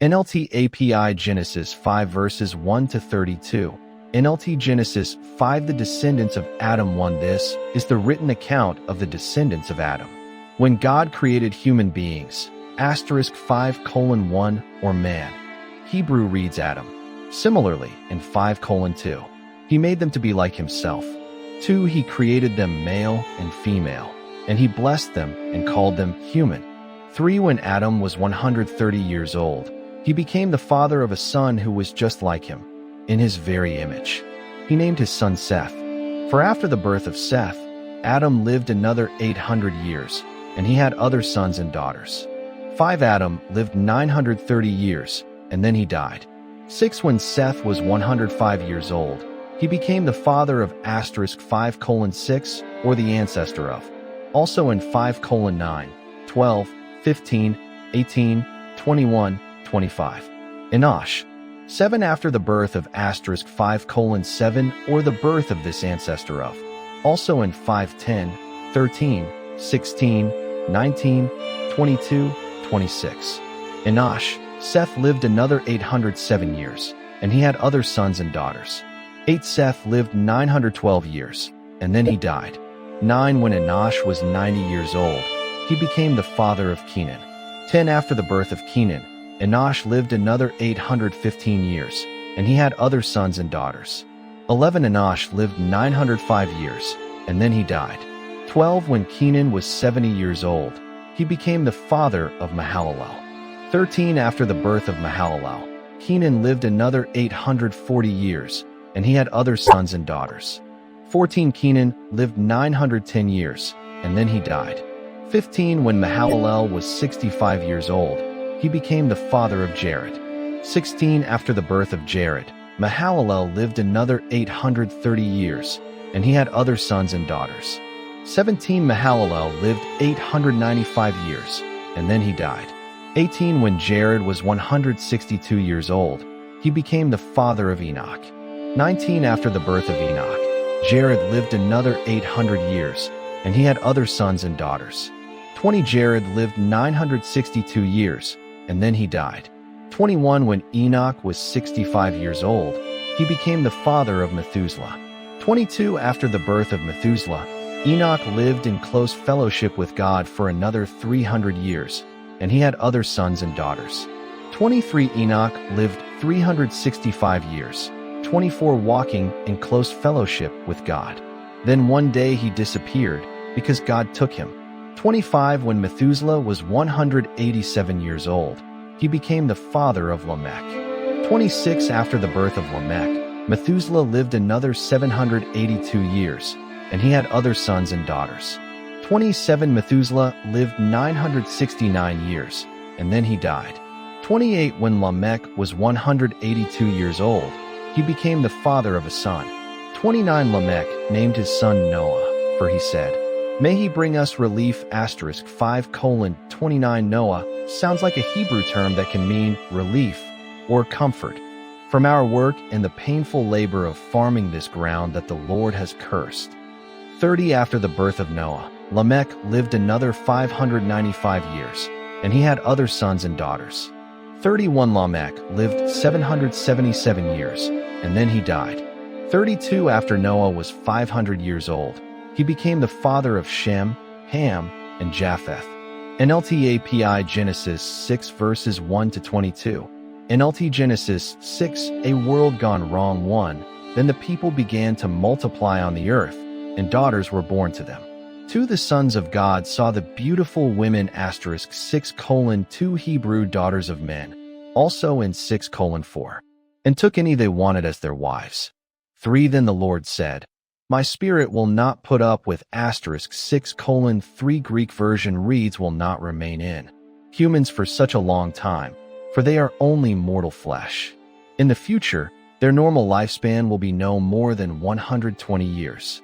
NLT API Genesis 5 verses 1 to 32. NLT Genesis 5 The descendants of Adam 1 This is the written account of the descendants of Adam. When God created human beings, *5:1 or man, Hebrew reads Adam. Similarly, in 5:2, he made them to be like himself. 2 He created them male and female, and he blessed them and called them human. 3 When Adam was 130 years old, he became the father of a son who was just like him, in his very image. He named his son Seth. For after the birth of Seth, Adam lived another 800 years, and he had other sons and daughters. 5 Adam lived 930 years, and then he died. 6 When Seth was 105 years old, he became the father of *5:6 or the ancestor of. Also in 5:9, 12, 15, 18, 21, 25. Enosh. 7 After the birth of *5:7 or the birth of this ancestor of. Also in 5:10, 13, 16, 19, 22, 26. Enosh. Seth lived another 807 years, and he had other sons and daughters. 8 Seth lived 912 years, and then he died. 9 When Enosh was 90 years old, he became the father of Kenan. 10 After the birth of Kenan, Enosh lived another 815 years, and he had other sons and daughters. 11 Enosh lived 905 years, and then he died. 12 When Kenan was 70 years old, he became the father of Mahalalel. 13 After the birth of Mahalalel, Kenan lived another 840 years, and he had other sons and daughters. 14 Kenan lived 910 years, and then he died. 15 When Mahalalel was 65 years old, he became the father of Jared. 16 After the birth of Jared, Mahalalel lived another 830 years, and he had other sons and daughters. 17 Mahalalel lived 895 years, and then he died. 18 When Jared was 162 years old, he became the father of Enoch. 19 After the birth of Enoch, Jared lived another 800 years, and he had other sons and daughters. 20 Jared lived 962 years, and then he died. 21 When Enoch was 65 years old, he became the father of Methuselah. 22 After the birth of Methuselah, Enoch lived in close fellowship with God for another 300 years, and he had other sons and daughters. 23 Enoch lived 365 years, 24 walking in close fellowship with God. Then one day he disappeared, because God took him. 25 When Methuselah was 187 years old, he became the father of Lamech. 26 After the birth of Lamech, Methuselah lived another 782 years, and he had other sons and daughters. 27 Methuselah lived 969 years, and then he died. 28 When Lamech was 182 years old, he became the father of a son. 29 Lamech named his son Noah, for he said, "May he bring us relief." *5:29 Noah sounds like a Hebrew term that can mean relief or comfort from our work and the painful labor of farming this ground that the Lord has cursed. 30 After the birth of Noah, Lamech lived another 595 years, and he had other sons and daughters. 31 Lamech lived 777 years, and then he died. 32 After Noah was 500 years old, he became the father of Shem, Ham, and Japheth. NLT API Genesis 6 verses 1 to 22. NLT Genesis 6 A world gone wrong 1. Then the people began to multiply on the earth, and daughters were born to them. 2 The sons of God saw the beautiful women *6:2 Hebrew daughters of men, also in 6:4, and took any they wanted as their wives. 3 Then the Lord said, "My spirit will not put up with *6:3 Greek version reads will not remain in humans for such a long time, for they are only mortal flesh. In the future, their normal lifespan will be no more than 120 years.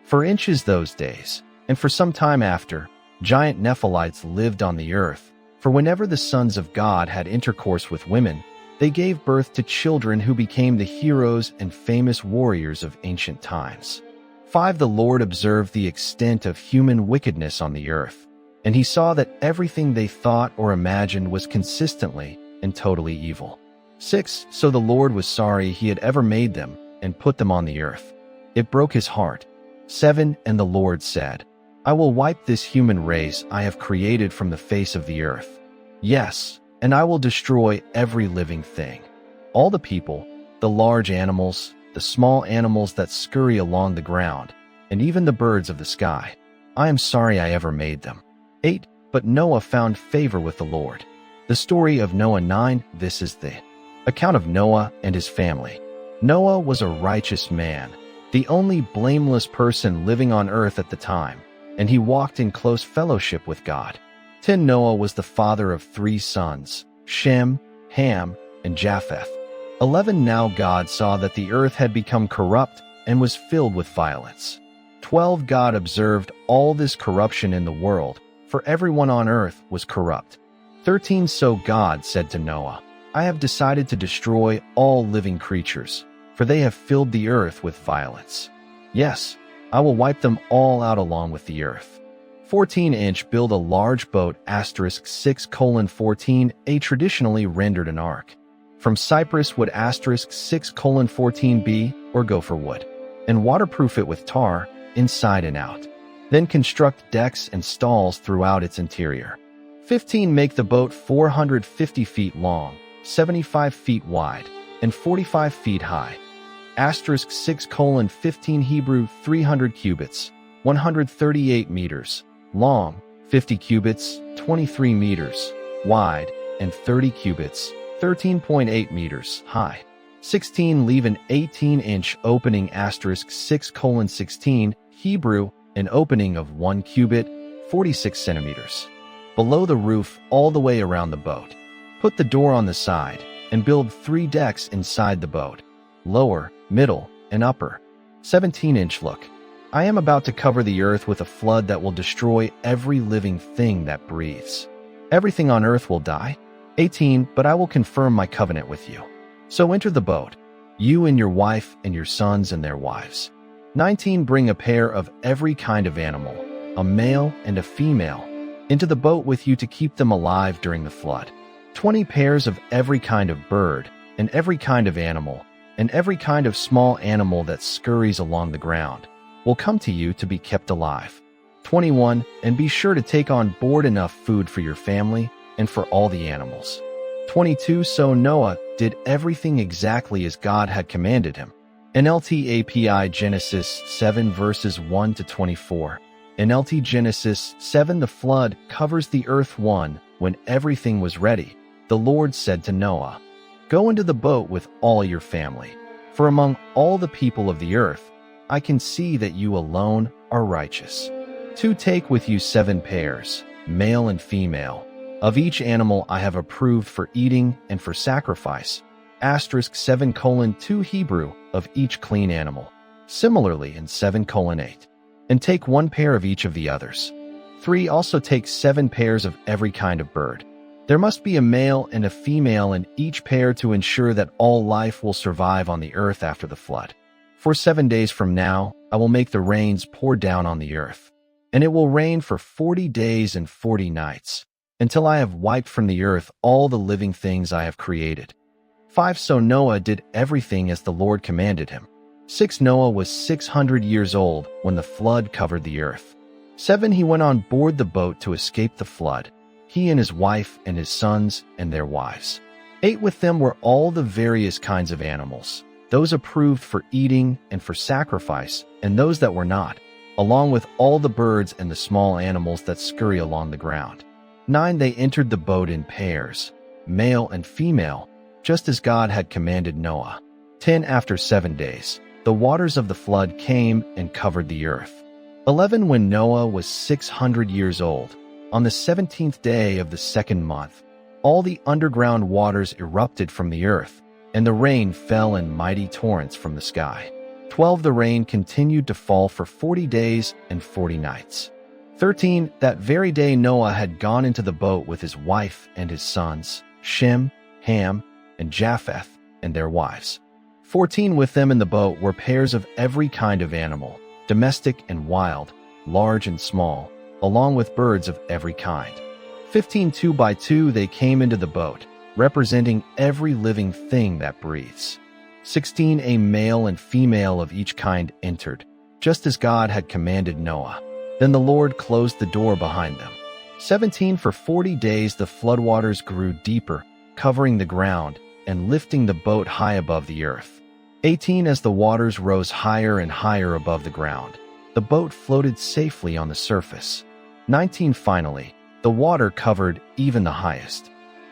For inches those days, and for some time after, giant Nephilites lived on the earth, for whenever the sons of God had intercourse with women, they gave birth to children who became the heroes and famous warriors of ancient times. 5 The Lord observed the extent of human wickedness on the earth, and he saw that everything they thought or imagined was consistently and totally evil. 6. So the Lord was sorry he had ever made them and put them on the earth. It broke his heart. 7. And the Lord said, I will wipe this human race I have created from the face of the earth. Yes, and I will destroy every living thing. All the people, the large animals, the small animals that scurry along the ground, and even the birds of the sky. I am sorry I ever made them. 8. But Noah found favor with the Lord. The story of Noah. 9. This is the account of Noah and his family. Noah was a righteous man, the only blameless person living on earth at the time, and he walked in close fellowship with God. 10. Noah was the father of 3 sons, Shem, Ham, and Japheth. 11. Now God saw that the earth had become corrupt and was filled with violence. 12. God observed all this corruption in the world, for everyone on earth was corrupt. 13. So God said to Noah, I have decided to destroy all living creatures, for they have filled the earth with violence. Yes, I will wipe them all out along with the earth. 14. Build a large boat. 6:14 A traditionally rendered an ark. From cypress wood. 6:14 B, or gopher wood. And waterproof it with tar, inside and out. Then construct decks and stalls throughout its interior. 15. Make the boat 450 feet long, 75 feet wide, and 45 feet high. 6:15 Hebrew 300 cubits, 138 meters, long, 50 cubits, 23 meters, wide, and 30 cubits, 13.8 meters, high. 16. Leave an 18-inch opening. 6:16 Hebrew, an opening of 1 cubit, 46 centimeters. Below the roof all the way around the boat. Put the door on the side, and build 3 decks inside the boat, lower, middle, and upper. 17. Look, I am about to cover the earth with a flood that will destroy every living thing that breathes. Everything on earth will die. 18. But I will confirm my covenant with you. So enter the boat, you and your wife and your sons and their wives. 19. Bring a pair of every kind of animal, a male and a female, into the boat with you to keep them alive during the flood. 20 pairs of every kind of bird, and every kind of animal, and every kind of small animal that scurries along the ground, will come to you to be kept alive. 21. And be sure to take on board enough food for your family and for all the animals. 22. So Noah did everything exactly as God had commanded him. NLT API Genesis 7 verses 1 to 24. NLT Genesis 7. The flood covers the earth. 1. When everything was ready, the Lord said to Noah, Go into the boat with all your family, for among all the people of the earth, I can see that you alone are righteous. 2. Take with you 7 pairs, male and female, of each animal I have approved for eating and for sacrifice. 7:2 Hebrew, of each clean animal. Similarly in 7:8. And take 1 pair of each of the others. 3. Also take 7 pairs of every kind of bird. There must be a male and a female in each pair to ensure that all life will survive on the earth after the flood. For 7 days from now, I will make the rains pour down on the earth, and it will rain for 40 days and 40 nights, until I have wiped from the earth all the living things I have created. 5. So Noah did everything as the Lord commanded him. 6. Noah was 600 years old when the flood covered the earth. 7. He went on board the boat to escape the flood, he and his wife and his sons and their wives. 8. With them were all the various kinds of animals, those approved for eating and for sacrifice, and those that were not, along with all the birds and the small animals that scurry along the ground. 9. They entered the boat in pairs, male and female, just as God had commanded Noah. 10. After 7 days, the waters of the flood came and covered the earth. 11. When Noah was 600 years old, on the 17th day of the 2nd month, all the underground waters erupted from the earth, and the rain fell in mighty torrents from the sky. 12. The rain continued to fall for 40 days and 40 nights. 13. That very day Noah had gone into the boat with his wife and his sons, Shem, Ham, and Japheth, and their wives. 14. With them in the boat were pairs of every kind of animal, domestic and wild, large and small, along with birds of every kind. 15. 2 by 2 they came into the boat, representing every living thing that breathes. 16. A male and female of each kind entered, just as God had commanded Noah. Then the Lord closed the door behind them. 17. For 40 days the floodwaters grew deeper, covering the ground and lifting the boat high above the earth. 18. As the waters rose higher and higher above the ground, the boat floated safely on the surface. 19. Finally, the water covered even the highest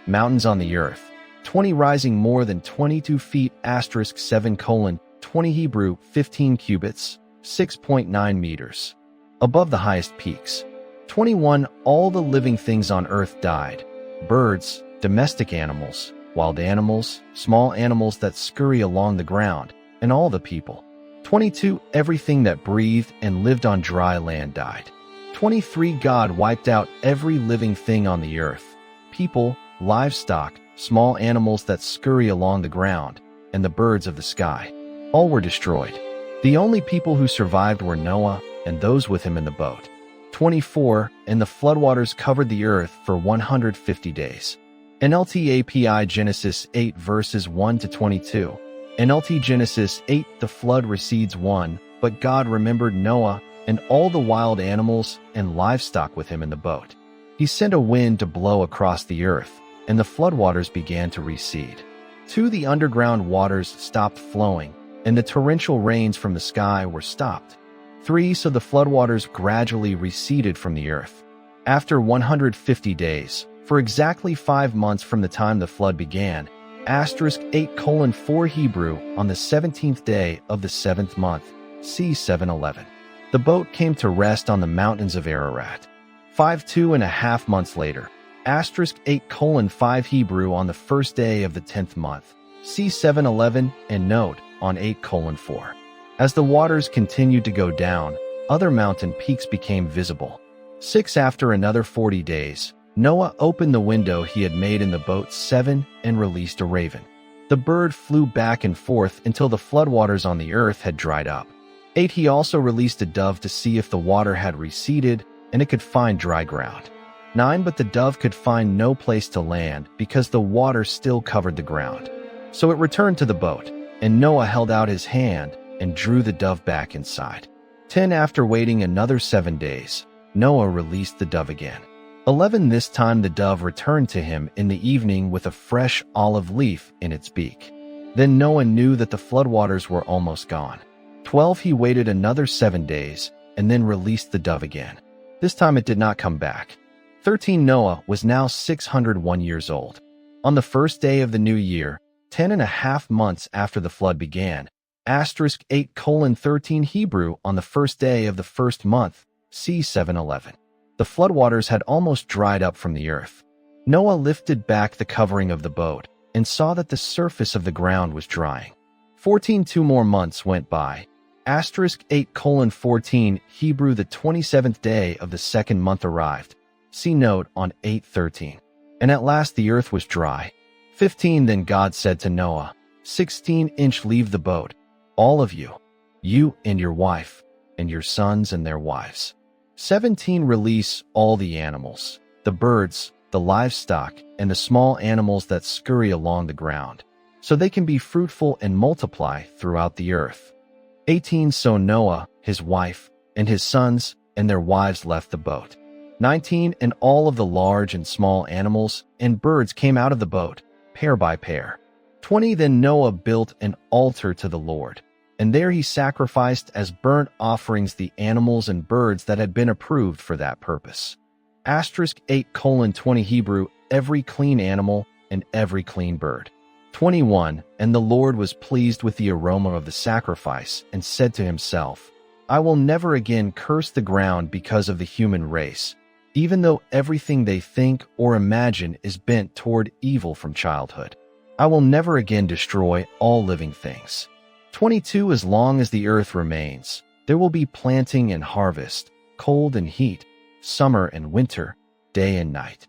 mountains on the earth. 20. Rising more than 22 feet, 7:20 Hebrew, 15 cubits, 6.9 meters, above the highest peaks. 21. All the living things on earth died: birds, domestic animals, wild animals, small animals that scurry along the ground, and all the people. 22. Everything that breathed and lived on dry land died. 23. God wiped out every living thing on the earth: people, livestock, small animals that scurry along the ground, and the birds of the sky. All were destroyed. The only people who survived were Noah and those with him in the boat. 24. And the floodwaters covered the earth for 150 days. NLT API Genesis 8 verses 1 to 22. NLT Genesis 8. The flood recedes 1. But God remembered Noah and all the wild animals and livestock with him in the boat. He sent a wind to blow across the earth, and the floodwaters began to recede. 2. The underground waters stopped flowing, and the torrential rains from the sky were stopped. 3. So the floodwaters gradually receded from the earth. After 150 days, for exactly 5 months from the time the flood began, *8:4 Hebrew, on the 17th day of the 7th month, c. 7:11. The boat came to rest on the mountains of Ararat. 5. 2.5 months later, *8:5 Hebrew, on the first day of the 10th month, c. 7:11, and note, on 8:4. As the waters continued to go down, other mountain peaks became visible. 6. After another 40 days, Noah opened the window he had made in the boat 7 and released a raven. The bird flew back and forth until the floodwaters on the earth had dried up. 8. He also released a dove to see if the water had receded and it could find dry ground. 9. But the dove could find no place to land because the water still covered the ground. So it returned to the boat, and Noah held out his hand and drew the dove back inside. 10. After waiting another 7 days, Noah released the dove again. 11. This time the dove returned to him in the evening with a fresh olive leaf in its beak. Then Noah knew that the floodwaters were almost gone. 12. He waited another 7 days and then released the dove again. This time it did not come back. 13. Noah was now 601 years old. On the first day of the new year, 10.5 months after the flood began, *8:13 Hebrew, on the first day of the first month, c. 7:11. The floodwaters had almost dried up from the earth. Noah lifted back the covering of the boat and saw that the surface of the ground was drying. 14. 2 more months went by. *8:14 Hebrew, the 27th day of the second month arrived. See note on 8:13. And at last the earth was dry. 15. Then God said to Noah, 16-inch leave the boat, all of you, you and your wife, and your sons and their wives. 17. Release all the animals, the birds, the livestock, and the small animals that scurry along the ground, so they can be fruitful and multiply throughout the earth. 18. So Noah, his wife, and his sons and their wives left the boat. 19. And all of the large and small animals and birds came out of the boat, pair by pair. 20. Then Noah built an altar to the Lord, and there he sacrificed as burnt offerings the animals and birds that had been approved for that purpose. *8:20 Hebrew, every clean animal and every clean bird. 21. And the Lord was pleased with the aroma of the sacrifice and said to himself, I will never again curse the ground because of the human race, even though everything they think or imagine is bent toward evil from childhood. I will never again destroy all living things. 22. As long as the earth remains, there will be planting and harvest, cold and heat, summer and winter, day and night.